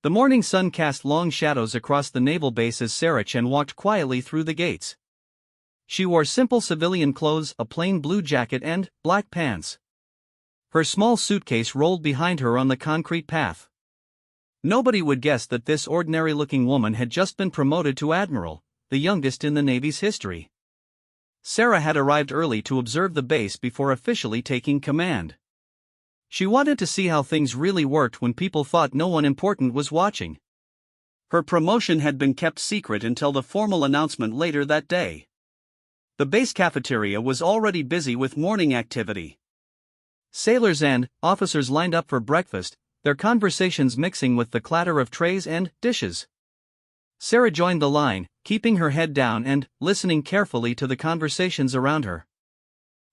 The morning sun cast long shadows across the naval base as Sarah Chen walked quietly through the gates. She wore simple civilian clothes, a plain blue jacket and black pants. Her small suitcase rolled behind her on the concrete path. Nobody would guess that this ordinary-looking woman had just been promoted to Admiral, the youngest in the Navy's history. Sarah had arrived early to observe the base before officially taking command. She wanted to see how things really worked when people thought no one important was watching. Her promotion had been kept secret until the formal announcement later that day. The base cafeteria was already busy with morning activity. Sailors and officers lined up for breakfast, their conversations mixing with the clatter of trays and dishes. Sarah joined the line, keeping her head down and listening carefully to the conversations around her.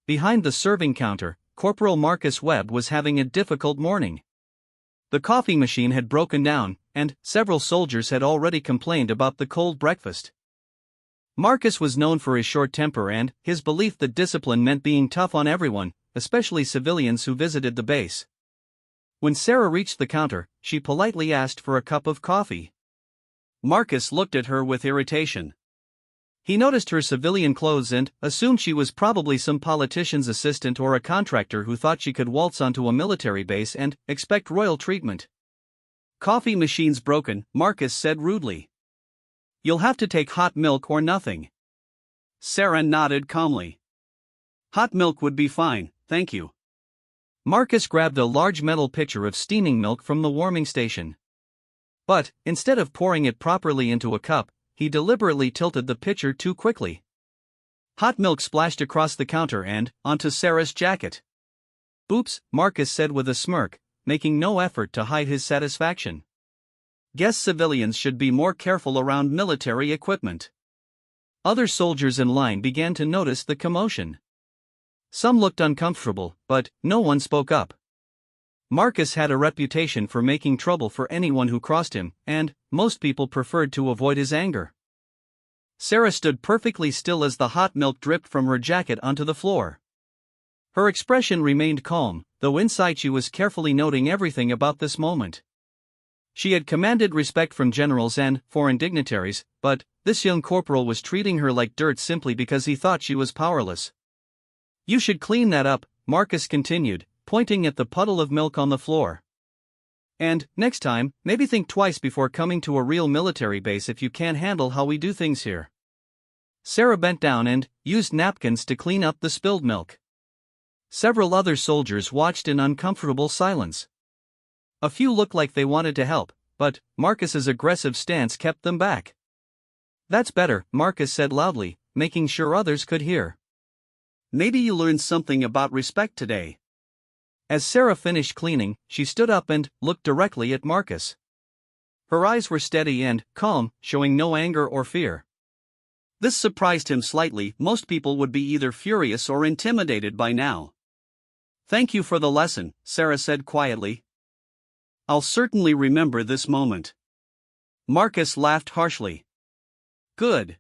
Behind the serving counter, Corporal Marcus Webb was having a difficult morning. The coffee machine had broken down, and several soldiers had already complained about the cold breakfast. Marcus was known for his short temper and his belief that discipline meant being tough on everyone, especially civilians who visited the base. When Sarah reached the counter, she politely asked for a cup of coffee. Marcus looked at her with irritation. He noticed her civilian clothes and assumed she was probably some politician's assistant or a contractor who thought she could waltz onto a military base and expect royal treatment. "Coffee machine's broken," Marcus said rudely. "You'll have to take hot milk or nothing." Sarah nodded calmly. "Hot milk would be fine, thank you." Marcus grabbed a large metal pitcher of steaming milk from the warming station. But, instead of pouring it properly into a cup, he deliberately tilted the pitcher too quickly. Hot milk splashed across the counter and onto Sarah's jacket. "Oops," Marcus said with a smirk, making no effort to hide his satisfaction. Guess civilians should be more careful around military equipment. Other soldiers in line began to notice the commotion. Some looked uncomfortable, but no one spoke up. Marcus had a reputation for making trouble for anyone who crossed him, and most people preferred to avoid his anger. Sarah stood perfectly still as the hot milk dripped from her jacket onto the floor. Her expression remained calm, though inside she was carefully noting everything about this moment. She had commanded respect from generals and foreign dignitaries, but this young corporal was treating her like dirt simply because he thought she was powerless. "You should clean that up," Marcus continued, pointing at the puddle of milk on the floor. "And, next time, maybe think twice before coming to a real military base if you can't handle how we do things here." Sarah bent down and used napkins to clean up the spilled milk. Several other soldiers watched in uncomfortable silence. A few looked like they wanted to help, but Marcus's aggressive stance kept them back. "That's better," Marcus said loudly, making sure others could hear. "Maybe you learned something about respect today." As Sarah finished cleaning, she stood up and looked directly at Marcus. Her eyes were steady and calm, showing no anger or fear. This surprised him slightly. Most people would be either furious or intimidated by now. "Thank you for the lesson," Sarah said quietly. "I'll certainly remember this moment." Marcus laughed harshly. "Good.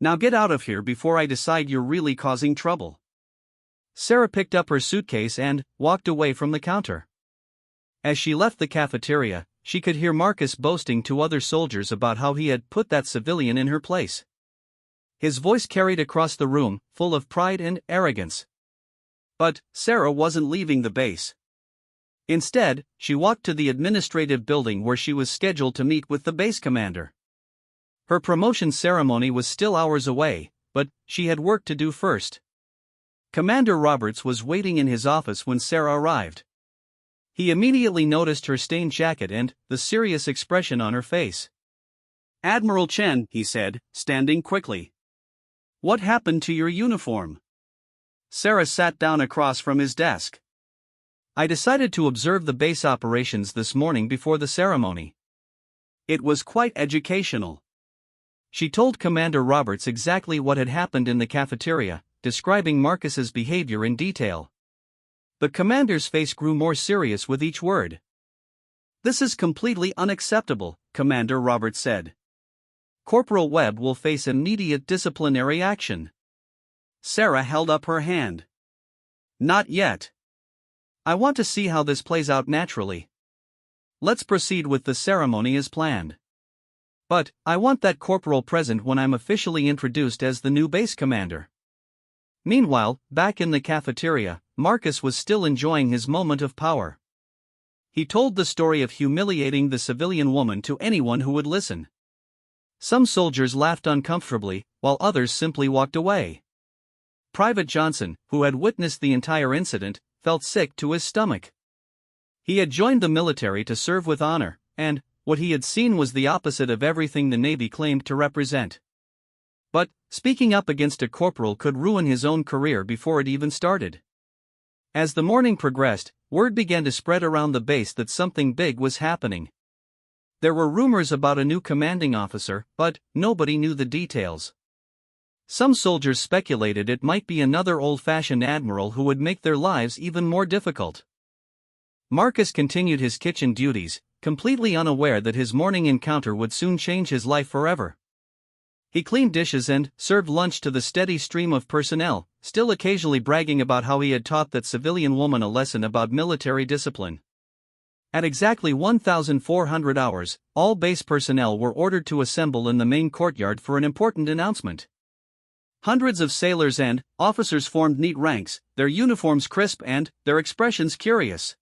Now get out of here before I decide you're really causing trouble." Sarah picked up her suitcase and walked away from the counter. As she left the cafeteria, she could hear Marcus boasting to other soldiers about how he had put that civilian in her place. His voice carried across the room, full of pride and arrogance. But Sarah wasn't leaving the base. Instead, she walked to the administrative building where she was scheduled to meet with the base commander. Her promotion ceremony was still hours away, but she had work to do first. Commander Roberts was waiting in his office when Sarah arrived. He immediately noticed her stained jacket and the serious expression on her face. "Admiral Chen," he said, standing quickly. "What happened to your uniform?" Sarah sat down across from his desk. "I decided to observe the base operations this morning before the ceremony. It was quite educational." She told Commander Roberts exactly what had happened in the cafeteria, describing Marcus's behavior in detail. The commander's face grew more serious with each word. "This is completely unacceptable," Commander Roberts said. "Corporal Webb will face immediate disciplinary action." Sarah held up her hand. "Not yet. I want to see how this plays out naturally." let's proceed with the ceremony as planned. But, I want that corporal present when I'm officially introduced as the new base commander. Meanwhile, back in the cafeteria, Marcus was still enjoying his moment of power. He told the story of humiliating the civilian woman to anyone who would listen. Some soldiers laughed uncomfortably, while others simply walked away. Private Johnson, who had witnessed the entire incident, felt sick to his stomach. He had joined the military to serve with honor, and what he had seen was the opposite of everything the Navy claimed to represent. But, speaking up against a corporal could ruin his own career before it even started. As the morning progressed, word began to spread around the base that something big was happening. There were rumors about a new commanding officer, but nobody knew the details. Some soldiers speculated it might be another old-fashioned admiral who would make their lives even more difficult. Marcus continued his kitchen duties, completely unaware that his morning encounter would soon change his life forever. He cleaned dishes and served lunch to the steady stream of personnel, still occasionally bragging about how he had taught that civilian woman a lesson about military discipline. At exactly 1,400 hours, all base personnel were ordered to assemble in the main courtyard for an important announcement. Hundreds of sailors and officers formed neat ranks, their uniforms crisp and their expressions curious.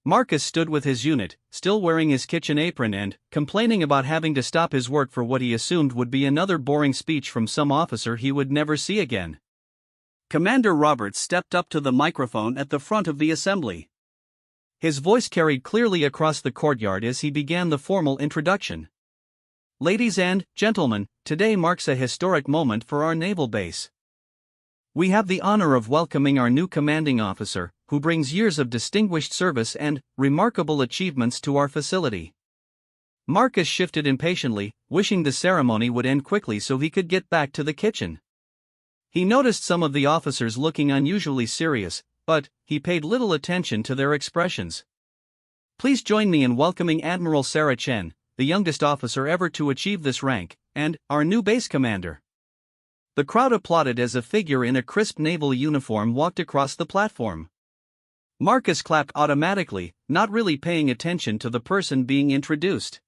Marcus stood with his unit, still wearing his kitchen apron and complaining about having to stop his work for what he assumed would be another boring speech from some officer he would never see again. Commander Roberts stepped up to the microphone at the front of the assembly. His voice carried clearly across the courtyard as he began the formal introduction. Ladies and gentlemen, today marks a historic moment for our naval base. We have the honor of welcoming our new commanding officer, who brings years of distinguished service and remarkable achievements to our facility. Marcus shifted impatiently, wishing the ceremony would end quickly so he could get back to the kitchen. He noticed some of the officers looking unusually serious, but he paid little attention to their expressions. Please join me in welcoming Admiral Sarah Chen, the youngest officer ever to achieve this rank, and our new base commander. The crowd applauded as a figure in a crisp naval uniform walked across the platform. Marcus clapped automatically, not really paying attention to the person being introduced.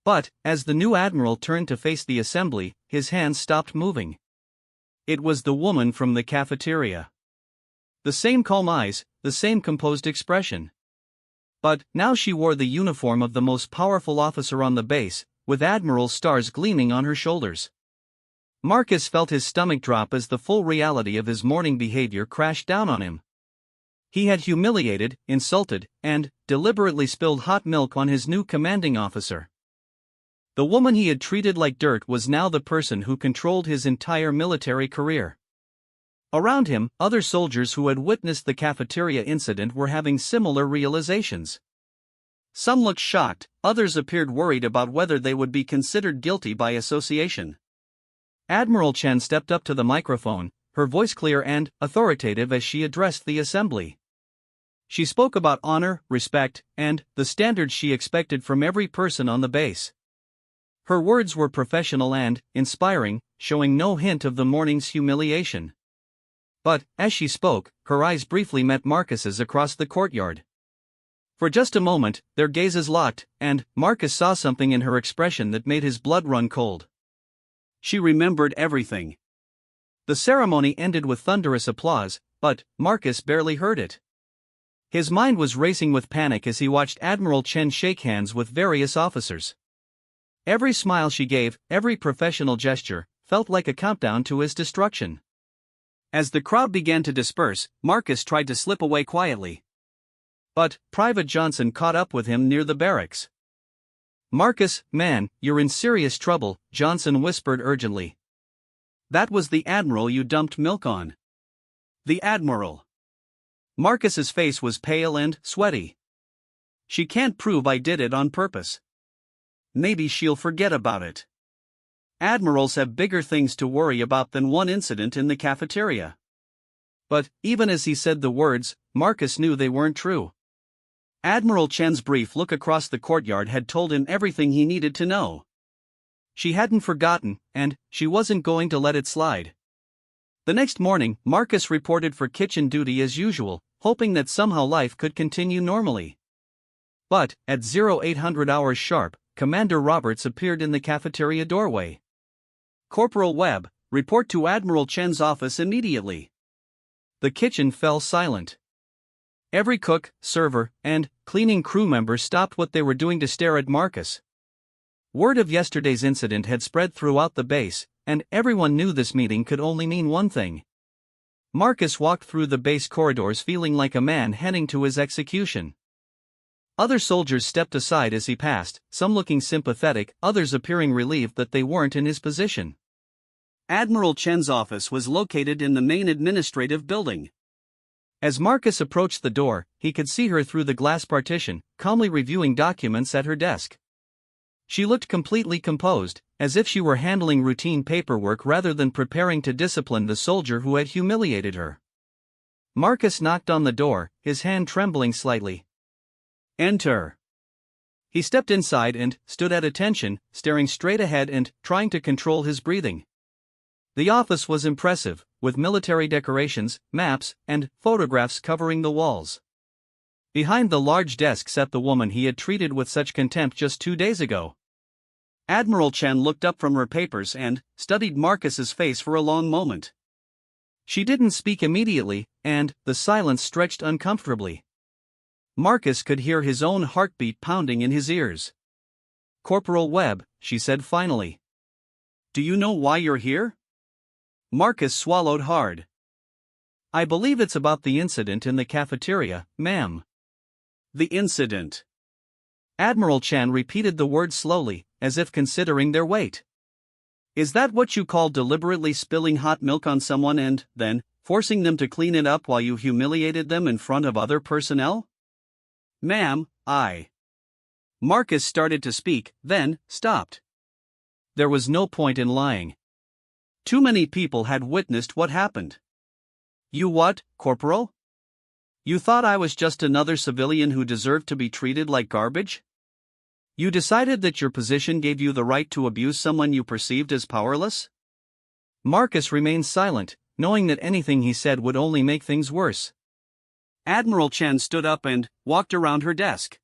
But, as the new admiral turned to face the assembly, his hands stopped moving. It was the woman from the cafeteria. The same calm eyes, the same composed expression. But now she wore the uniform of the most powerful officer on the base, with admiral stars gleaming on her shoulders. Marcus felt his stomach drop as the full reality of his morning behavior crashed down on him. He had humiliated, insulted, and deliberately spilled hot milk on his new commanding officer. The woman he had treated like dirt was now the person who controlled his entire military career. Around him, other soldiers who had witnessed the cafeteria incident were having similar realizations. Some looked shocked, others appeared worried about whether they would be considered guilty by association. Admiral Chen stepped up to the microphone, her voice clear and authoritative as she addressed the assembly. She spoke about honor, respect, and the standards she expected from every person on the base. Her words were professional and inspiring, showing no hint of the morning's humiliation. But, as she spoke, her eyes briefly met Marcus's across the courtyard. For just a moment, their gazes locked, and Marcus saw something in her expression that made his blood run cold. She remembered everything. The ceremony ended with thunderous applause, but Marcus barely heard it. His mind was racing with panic as he watched Admiral Chen shake hands with various officers. Every smile she gave, every professional gesture, felt like a countdown to his destruction. As the crowd began to disperse, Marcus tried to slip away quietly. But Private Johnson caught up with him near the barracks. "Marcus, man, you're in serious trouble," Johnson whispered urgently. "That was the Admiral you dumped milk on." "The Admiral?" Marcus's face was pale and sweaty. "She can't prove I did it on purpose. Maybe she'll forget about it. Admirals have bigger things to worry about than one incident in the cafeteria." But, even as he said the words, Marcus knew they weren't true. Admiral Chen's brief look across the courtyard had told him everything he needed to know. She hadn't forgotten, and she wasn't going to let it slide. The next morning, Marcus reported for kitchen duty as usual, hoping that somehow life could continue normally. But, at 0800 hours sharp, Commander Roberts appeared in the cafeteria doorway. "Corporal Webb, report to Admiral Chen's office immediately." The kitchen fell silent. Every cook, server, and cleaning crew member stopped what they were doing to stare at Marcus. Word of yesterday's incident had spread throughout the base, and everyone knew this meeting could only mean one thing. Marcus walked through the base corridors feeling like a man heading to his execution. Other soldiers stepped aside as he passed, some looking sympathetic, others appearing relieved that they weren't in his position. Admiral Chen's office was located in the main administrative building. As Marcus approached the door, he could see her through the glass partition, calmly reviewing documents at her desk. She looked completely composed, as if she were handling routine paperwork rather than preparing to discipline the soldier who had humiliated her. Marcus knocked on the door, his hand trembling slightly. "Enter." He stepped inside and stood at attention, staring straight ahead and trying to control his breathing. The office was impressive, with military decorations, maps, and photographs covering the walls. Behind the large desk sat the woman he had treated with such contempt just 2 days ago. Admiral Chen looked up from her papers and studied Marcus's face for a long moment. She didn't speak immediately, and the silence stretched uncomfortably. Marcus could hear his own heartbeat pounding in his ears. "Corporal Webb," she said finally. "Do you know why you're here?" Marcus swallowed hard. "I believe it's about the incident in the cafeteria, ma'am." "The incident?" Admiral Chen repeated the word slowly, as if considering their weight. "Is that what you call deliberately spilling hot milk on someone and, then, forcing them to clean it up while you humiliated them in front of other personnel?" "Ma'am, Marcus started to speak, then stopped. There was no point in lying. Too many people had witnessed what happened. "You what, Corporal? You thought I was just another civilian who deserved to be treated like garbage? You decided that your position gave you the right to abuse someone you perceived as powerless?" Marcus remained silent, knowing that anything he said would only make things worse. Admiral Chen stood up and walked around her desk.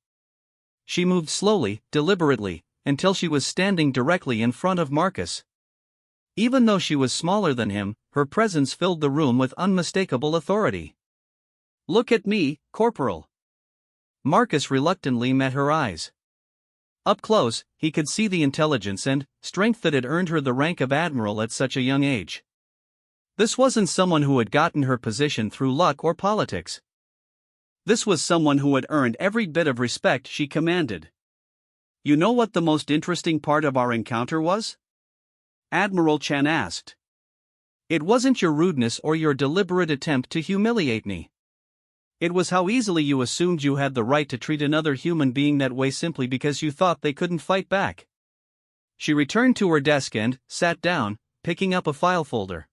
She moved slowly, deliberately, until she was standing directly in front of Marcus. Even though she was smaller than him, her presence filled the room with unmistakable authority. "Look at me, Corporal." Marcus reluctantly met her eyes. Up close, he could see the intelligence and strength that had earned her the rank of Admiral at such a young age. This wasn't someone who had gotten her position through luck or politics. This was someone who had earned every bit of respect she commanded. "You know what the most interesting part of our encounter was?" Admiral Chen asked. "It wasn't your rudeness or your deliberate attempt to humiliate me. It was how easily you assumed you had the right to treat another human being that way simply because you thought they couldn't fight back." She returned to her desk and sat down, picking up a file folder.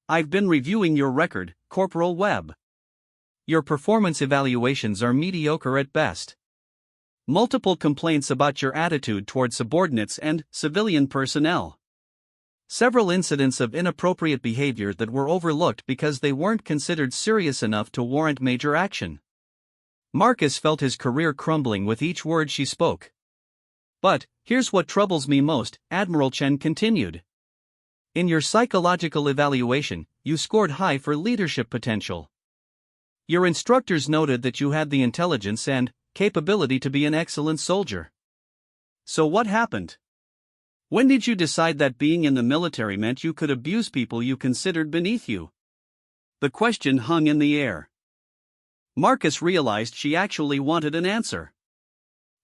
"I've been reviewing your record, Corporal Webb. Your performance evaluations are mediocre at best. Multiple complaints about your attitude toward subordinates and civilian personnel. Several incidents of inappropriate behavior that were overlooked because they weren't considered serious enough to warrant major action." Marcus felt his career crumbling with each word she spoke. "But, here's what troubles me most," Admiral Chen continued. "In your psychological evaluation, you scored high for leadership potential. Your instructors noted that you had the intelligence and capability to be an excellent soldier. So what happened? When did you decide that being in the military meant you could abuse people you considered beneath you?" The question hung in the air. Marcus realized she actually wanted an answer.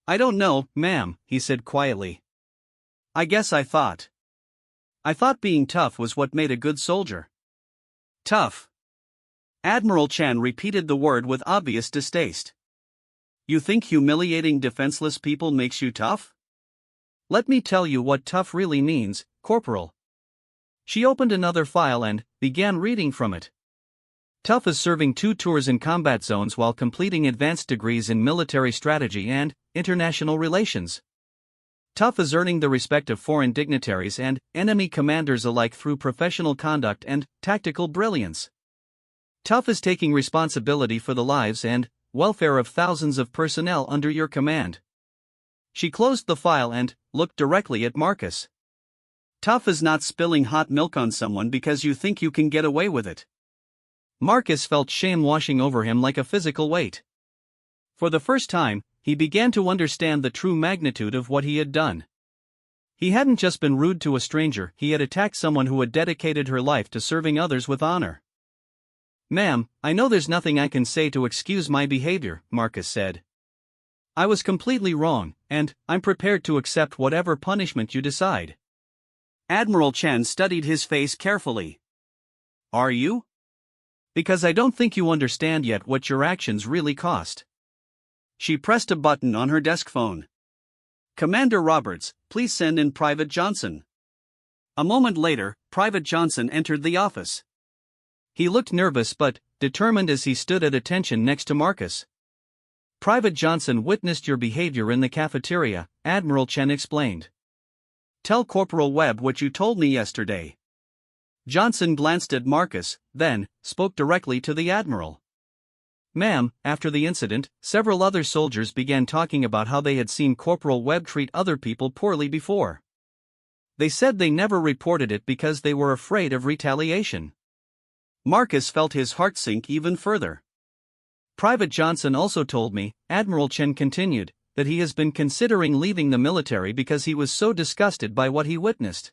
"I don't know, ma'am," he said quietly. "I guess I thought being tough was what made a good soldier." "Tough?" Admiral Chen repeated the word with obvious distaste. "You think humiliating defenseless people makes you tough? Let me tell you what tough really means, Corporal." She opened another file and began reading from it. "Tough is serving 2 tours in combat zones while completing advanced degrees in military strategy and international relations. Tough is earning the respect of foreign dignitaries and enemy commanders alike through professional conduct and tactical brilliance. Tough is taking responsibility for the lives and welfare of thousands of personnel under your command. She closed the file and looked directly at Marcus. Tough is not spilling hot milk on someone because you think you can get away with it. Marcus felt shame washing over him like a physical weight. For the first time, he began to understand the true magnitude of what he had done. He hadn't just been rude to a stranger, he had attacked someone who had dedicated her life to serving others with honor. "Ma'am, I know there's nothing I can say to excuse my behavior," Marcus said. "I was completely wrong, and I'm prepared to accept whatever punishment you decide." Admiral Chen studied his face carefully. "Are you? Because I don't think you understand yet what your actions really cost." She pressed a button on her desk phone. "Commander Roberts, please send in Private Johnson." A moment later, Private Johnson entered the office. He looked nervous but determined as he stood at attention next to Marcus. "Private Johnson witnessed your behavior in the cafeteria," Admiral Chen explained. "Tell Corporal Webb what you told me yesterday." Johnson glanced at Marcus, then spoke directly to the Admiral. "Ma'am, after the incident, several other soldiers began talking about how they had seen Corporal Webb treat other people poorly before. They said they never reported it because they were afraid of retaliation." Marcus felt his heart sink even further. "Private Johnson also told me," Admiral Chen continued, "that he has been considering leaving the military because he was so disgusted by what he witnessed.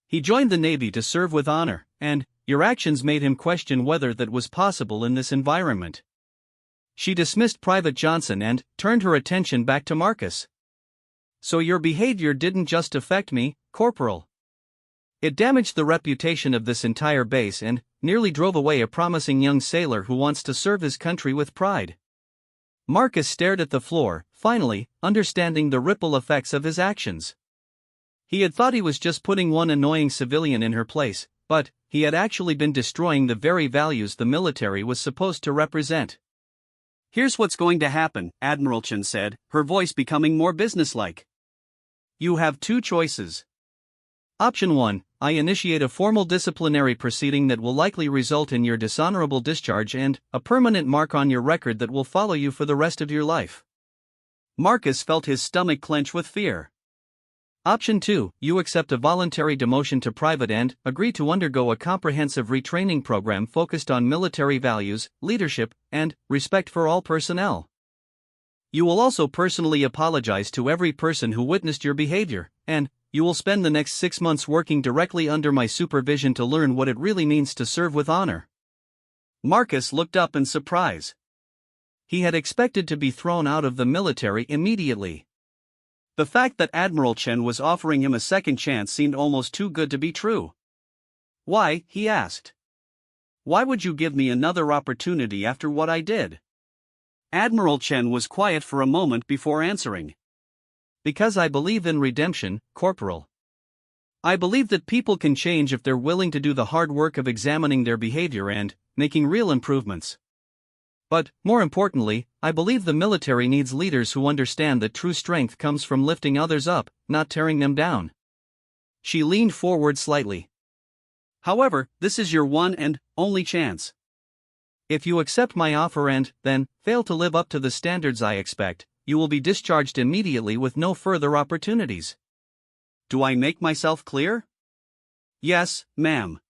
He joined the Navy to serve with honor, and your actions made him question whether that was possible in this environment." She dismissed Private Johnson and turned her attention back to Marcus. "So your behavior didn't just affect me, Corporal. It damaged the reputation of this entire base and nearly drove away a promising young sailor who wants to serve his country with pride." Marcus stared at the floor, finally understanding the ripple effects of his actions. He had thought he was just putting one annoying civilian in her place, but he had actually been destroying the very values the military was supposed to represent. "Here's what's going to happen," Admiral Chen said, her voice becoming more businesslike. "You have two choices. Option 1, I initiate a formal disciplinary proceeding that will likely result in your dishonorable discharge and a permanent mark on your record that will follow you for the rest of your life." Marcus felt his stomach clench with fear. Option 2, you accept a voluntary demotion to private and agree to undergo a comprehensive retraining program focused on military values, leadership, and respect for all personnel. You will also personally apologize to every person who witnessed your behavior, and you will spend the next 6 months working directly under my supervision to learn what it really means to serve with honor. Marcus looked up in surprise. He had expected to be thrown out of the military immediately. The fact that Admiral Chen was offering him a second chance seemed almost too good to be true. "Why?" he asked. "Why would you give me another opportunity after what I did?" Admiral Chen was quiet for a moment before answering. "Because I believe in redemption, Corporal. I believe that people can change if they're willing to do the hard work of examining their behavior and making real improvements. But, more importantly, I believe the military needs leaders who understand that true strength comes from lifting others up, not tearing them down." She leaned forward slightly. "However, this is your one and only chance. If you accept my offer and, then, fail to live up to the standards I expect, you will be discharged immediately with no further opportunities. Do I make myself clear?" "Yes, ma'am.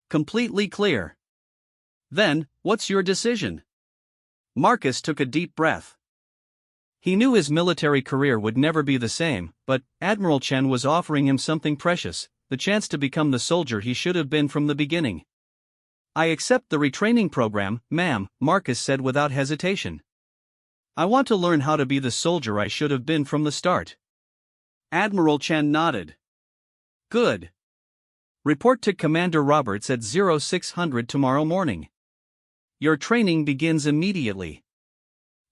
Completely clear." "Then, what's your decision?" Marcus took a deep breath. He knew his military career would never be the same, but Admiral Chen was offering him something precious, the chance to become the soldier he should have been from the beginning. "I accept the retraining program, ma'am," Marcus said without hesitation. "I want to learn how to be the soldier I should have been from the start." Admiral Chen nodded. "Good. Report to Commander Roberts at 0600 tomorrow morning. Your training begins immediately."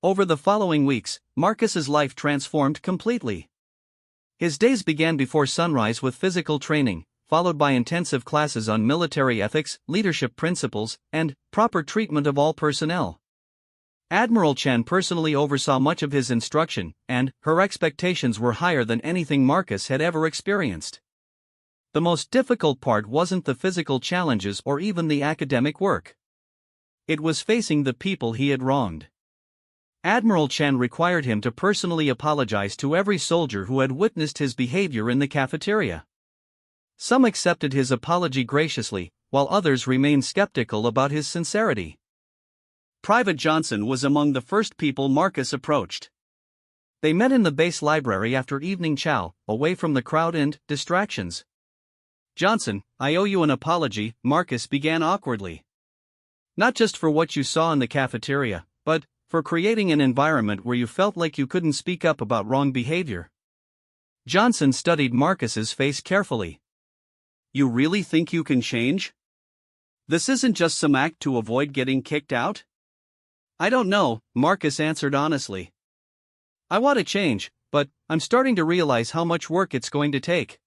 Over the following weeks, Marcus's life transformed completely. His days began before sunrise with physical training, followed by intensive classes on military ethics, leadership principles, and proper treatment of all personnel. Admiral Chen personally oversaw much of his instruction, and her expectations were higher than anything Marcus had ever experienced. The most difficult part wasn't the physical challenges or even the academic work. It was facing the people he had wronged. Admiral Chen required him to personally apologize to every soldier who had witnessed his behavior in the cafeteria. Some accepted his apology graciously, while others remained skeptical about his sincerity. Private Johnson was among the first people Marcus approached. They met in the base library after evening chow, away from the crowd and distractions. "Johnson, I owe you an apology," Marcus began awkwardly. "Not just for what you saw in the cafeteria, but for creating an environment where you felt like you couldn't speak up about wrong behavior." Johnson studied Marcus's face carefully. "You really think you can change? This isn't just some act to avoid getting kicked out?" "I don't know," Marcus answered honestly. "I want to change, but I'm starting to realize how much work it's going to take.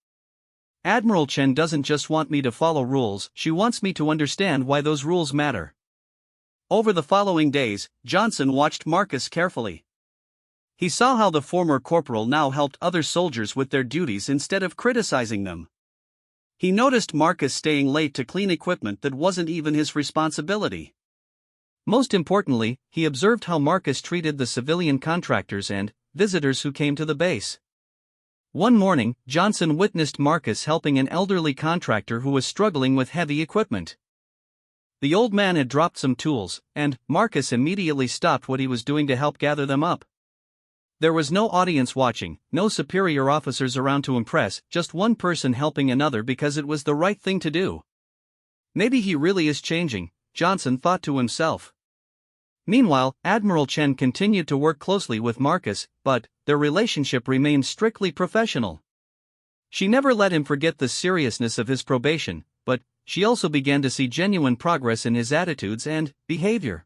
Admiral Chen doesn't just want me to follow rules, she wants me to understand why those rules matter." Over the following days, Johnson watched Marcus carefully. He saw how the former corporal now helped other soldiers with their duties instead of criticizing them. He noticed Marcus staying late to clean equipment that wasn't even his responsibility. Most importantly, he observed how Marcus treated the civilian contractors and visitors who came to the base. One morning, Johnson witnessed Marcus helping an elderly contractor who was struggling with heavy equipment. The old man had dropped some tools, and Marcus immediately stopped what he was doing to help gather them up. There was no audience watching, no superior officers around to impress, just one person helping another because it was the right thing to do. Maybe he really is changing, Johnson thought to himself. Meanwhile, Admiral Chen continued to work closely with Marcus, but their relationship remained strictly professional. She never let him forget the seriousness of his probation, but she also began to see genuine progress in his attitudes and behavior.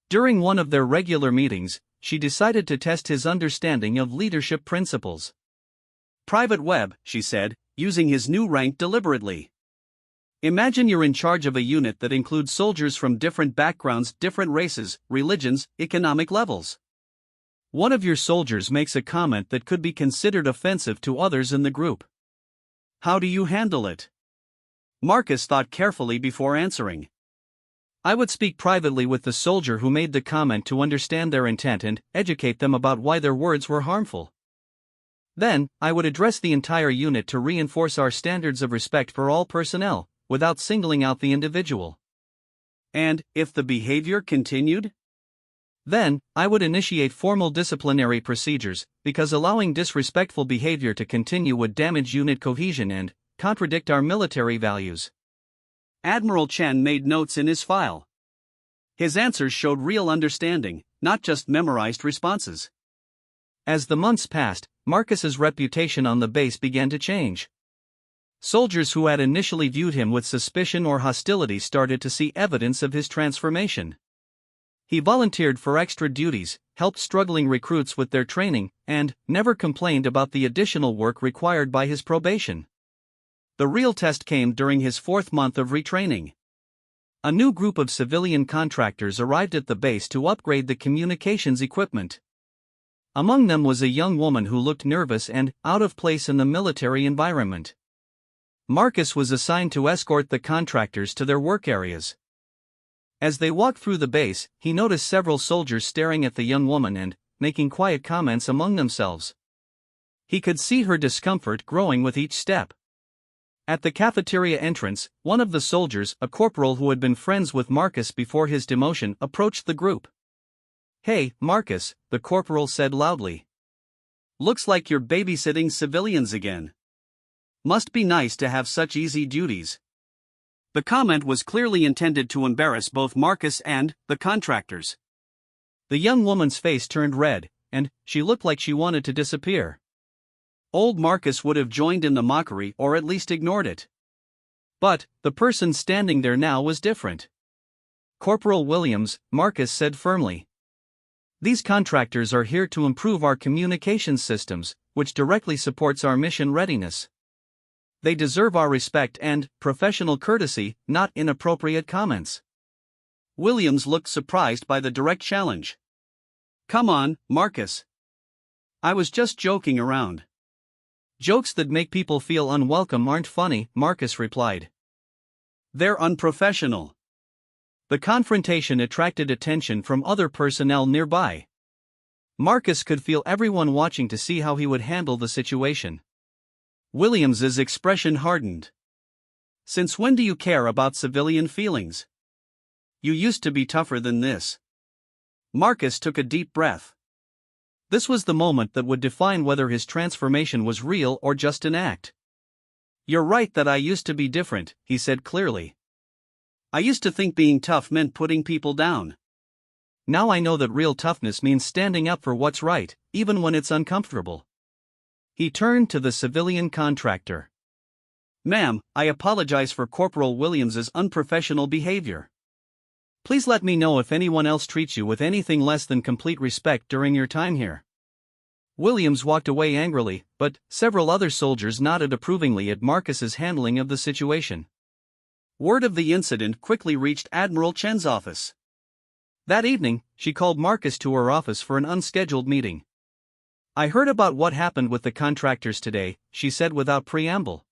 During one of their regular meetings, she decided to test his understanding of leadership principles. "Private Webb," she said, using his new rank deliberately. "Imagine you're in charge of a unit that includes soldiers from different backgrounds, different races, religions, economic levels. One of your soldiers makes a comment that could be considered offensive to others in the group. How do you handle it?" Marcus thought carefully before answering. "I would speak privately with the soldier who made the comment to understand their intent and educate them about why their words were harmful. Then, I would address the entire unit to reinforce our standards of respect for all personnel, without singling out the individual. And, if the behavior continued? Then, I would initiate formal disciplinary procedures, because allowing disrespectful behavior to continue would damage unit cohesion and contradict our military values." Admiral Chen made notes in his file. His answers showed real understanding, not just memorized responses. As the months passed, Marcus's reputation on the base began to change. Soldiers who had initially viewed him with suspicion or hostility started to see evidence of his transformation. He volunteered for extra duties, helped struggling recruits with their training, and never complained about the additional work required by his probation. The real test came during his 4th month of retraining. A new group of civilian contractors arrived at the base to upgrade the communications equipment. Among them was a young woman who looked nervous and out of place in the military environment. Marcus was assigned to escort the contractors to their work areas. As they walked through the base, he noticed several soldiers staring at the young woman and making quiet comments among themselves. He could see her discomfort growing with each step. At the cafeteria entrance, one of the soldiers, a corporal who had been friends with Marcus before his demotion, approached the group. "Hey, Marcus," the corporal said loudly. "Looks like you're babysitting civilians again. Must be nice to have such easy duties." The comment was clearly intended to embarrass both Marcus and the contractors. The young woman's face turned red, and she looked like she wanted to disappear. Old Marcus would have joined in the mockery or at least ignored it. But the person standing there now was different. "Corporal Williams," Marcus said firmly. "These contractors are here to improve our communications systems, which directly supports our mission readiness. They deserve our respect and professional courtesy, not inappropriate comments." Williams looked surprised by the direct challenge. "Come on, Marcus. I was just joking around." "Jokes that make people feel unwelcome aren't funny," Marcus replied. "They're unprofessional." The confrontation attracted attention from other personnel nearby. Marcus could feel everyone watching to see how he would handle the situation. Williams's expression hardened. "Since when do you care about civilian feelings? You used to be tougher than this." Marcus took a deep breath. This was the moment that would define whether his transformation was real or just an act. "You're right that I used to be different," he said clearly. "I used to think being tough meant putting people down. Now I know that real toughness means standing up for what's right, even when it's uncomfortable." He turned to the civilian contractor. "Ma'am, I apologize for Corporal Williams's unprofessional behavior. Please let me know if anyone else treats you with anything less than complete respect during your time here." Williams walked away angrily, but several other soldiers nodded approvingly at Marcus's handling of the situation. Word of the incident quickly reached Admiral Chen's office. That evening, she called Marcus to her office for an unscheduled meeting. "I heard about what happened with the contractors today," she said without preamble.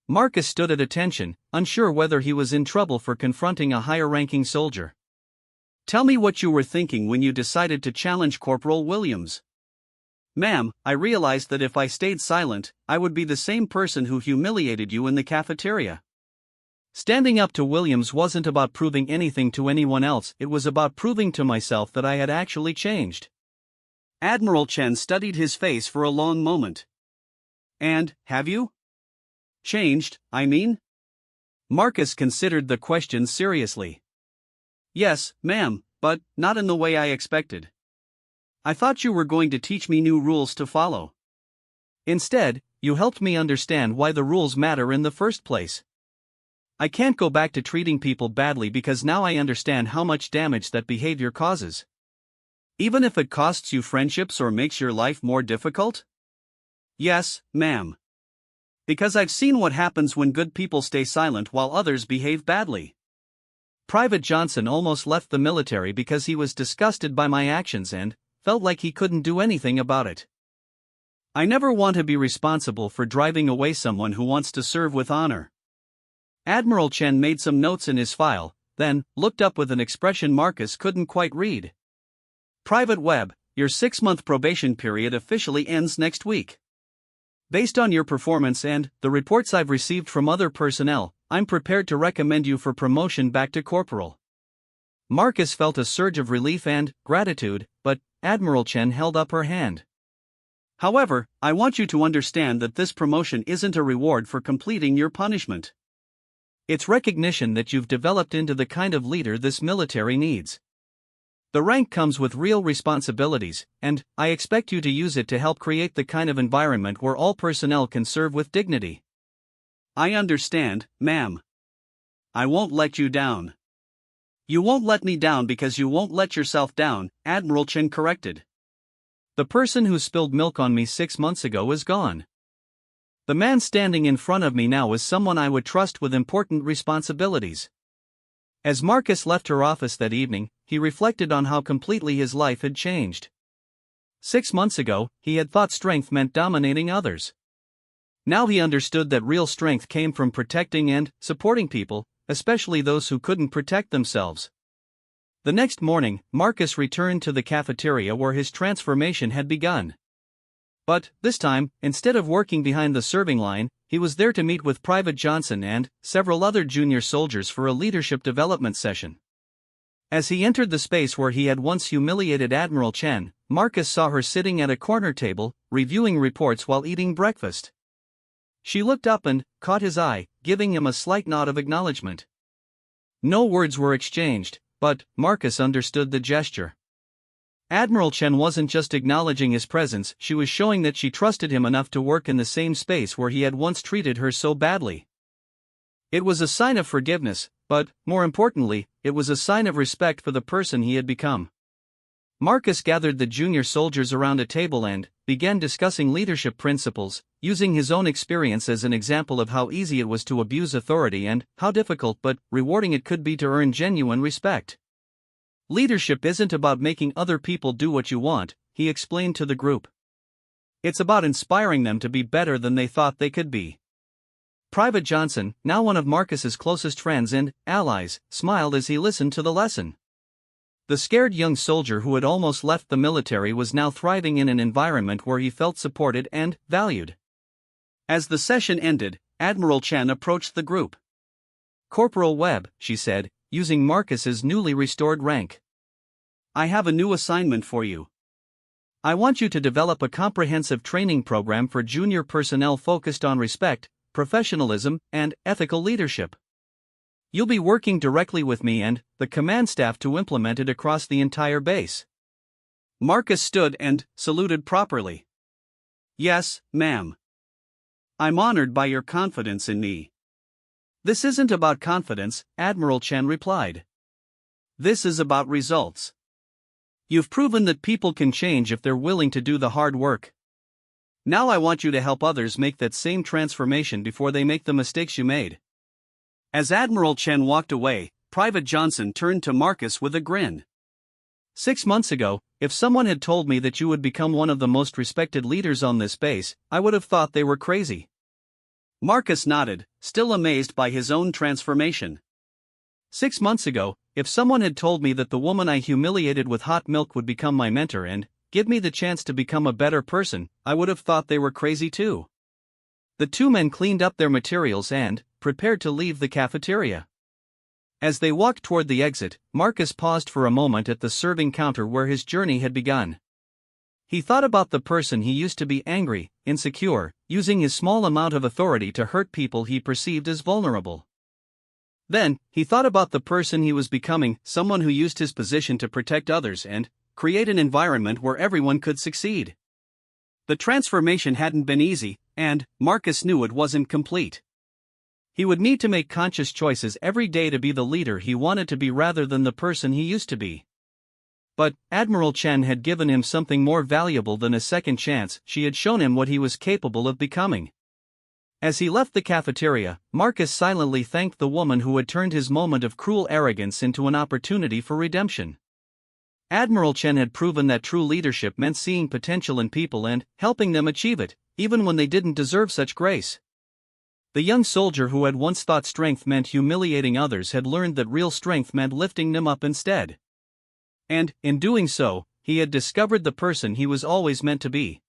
Marcus stood at attention, unsure whether he was in trouble for confronting a higher-ranking soldier. "Tell me what you were thinking when you decided to challenge Corporal Williams." "Ma'am, I realized that if I stayed silent, I would be the same person who humiliated you in the cafeteria. Standing up to Williams wasn't about proving anything to anyone else, it was about proving to myself that I had actually changed." Admiral Chen studied his face for a long moment. "And, have you? Changed, I mean?" Marcus considered the question seriously. "Yes, ma'am, but not in the way I expected. I thought you were going to teach me new rules to follow. Instead, you helped me understand why the rules matter in the first place. I can't go back to treating people badly because now I understand how much damage that behavior causes. Even if it costs you friendships or makes your life more difficult?" "Yes, ma'am. Because I've seen what happens when good people stay silent while others behave badly. Private Johnson almost left the military because he was disgusted by my actions and felt like he couldn't do anything about it. I never want to be responsible for driving away someone who wants to serve with honor." Admiral Chen made some notes in his file, then looked up with an expression Marcus couldn't quite read. "Private Webb, your 6-month probation period officially ends next week. Based on your performance and the reports I've received from other personnel, I'm prepared to recommend you for promotion back to corporal." Marcus felt a surge of relief and gratitude, but Admiral Chen held up her hand. "However, I want you to understand that this promotion isn't a reward for completing your punishment. It's recognition that you've developed into the kind of leader this military needs. The rank comes with real responsibilities, and I expect you to use it to help create the kind of environment where all personnel can serve with dignity." "I understand, ma'am. I won't let you down." "You won't let me down because you won't let yourself down," Admiral Chen corrected. "The person who spilled milk on me 6 months ago is gone. The man standing in front of me now is someone I would trust with important responsibilities." As Marcus left her office that evening, he reflected on how completely his life had changed. 6 months ago, he had thought strength meant dominating others. Now he understood that real strength came from protecting and supporting people, especially those who couldn't protect themselves. The next morning, Marcus returned to the cafeteria where his transformation had begun. But, this time, instead of working behind the serving line, he was there to meet with Private Johnson and several other junior soldiers for a leadership development session. As he entered the space where he had once humiliated Admiral Chen, Marcus saw her sitting at a corner table, reviewing reports while eating breakfast. She looked up and caught his eye, giving him a slight nod of acknowledgement. No words were exchanged, but Marcus understood the gesture. Admiral Chen wasn't just acknowledging his presence, she was showing that she trusted him enough to work in the same space where he had once treated her so badly. It was a sign of forgiveness, but, more importantly, it was a sign of respect for the person he had become. Marcus gathered the junior soldiers around a table and began discussing leadership principles, using his own experience as an example of how easy it was to abuse authority and how difficult but rewarding it could be to earn genuine respect. Leadership isn't about making other people do what you want, he explained to the group. It's about inspiring them to be better than they thought they could be. Private Johnson, now one of Marcus's closest friends and allies, smiled as he listened to the lesson. The scared young soldier who had almost left the military was now thriving in an environment where he felt supported and valued. As the session ended, Admiral Chen approached the group. "Corporal Webb," she said, using Marcus's newly restored rank. "I have a new assignment for you. I want you to develop a comprehensive training program for junior personnel focused on respect, professionalism, and ethical leadership. You'll be working directly with me and the command staff to implement it across the entire base." Marcus stood and saluted properly. "Yes, ma'am. I'm honored by your confidence in me." "This isn't about confidence," Admiral Chen replied. "This is about results. You've proven that people can change if they're willing to do the hard work. Now I want you to help others make that same transformation before they make the mistakes you made." As Admiral Chen walked away, Private Johnson turned to Marcus with a grin. "6 months ago, if someone had told me that you would become one of the most respected leaders on this base, I would have thought they were crazy." Marcus nodded, still amazed by his own transformation. "6 months ago, if someone had told me that the woman I humiliated with hot milk would become my mentor and give me the chance to become a better person, I would have thought they were crazy too." The two men cleaned up their materials and prepared to leave the cafeteria. As they walked toward the exit, Marcus paused for a moment at the serving counter where his journey had begun. He thought about the person he used to be: angry, insecure, using his small amount of authority to hurt people he perceived as vulnerable. Then, he thought about the person he was becoming: someone who used his position to protect others and create an environment where everyone could succeed. The transformation hadn't been easy, and Marcus knew it wasn't complete. He would need to make conscious choices every day to be the leader he wanted to be rather than the person he used to be. But Admiral Chen had given him something more valuable than a second chance. She had shown him what he was capable of becoming. As he left the cafeteria, Marcus silently thanked the woman who had turned his moment of cruel arrogance into an opportunity for redemption. Admiral Chen had proven that true leadership meant seeing potential in people and helping them achieve it, even when they didn't deserve such grace. The young soldier who had once thought strength meant humiliating others had learned that real strength meant lifting them up instead. And, in doing so, he had discovered the person he was always meant to be.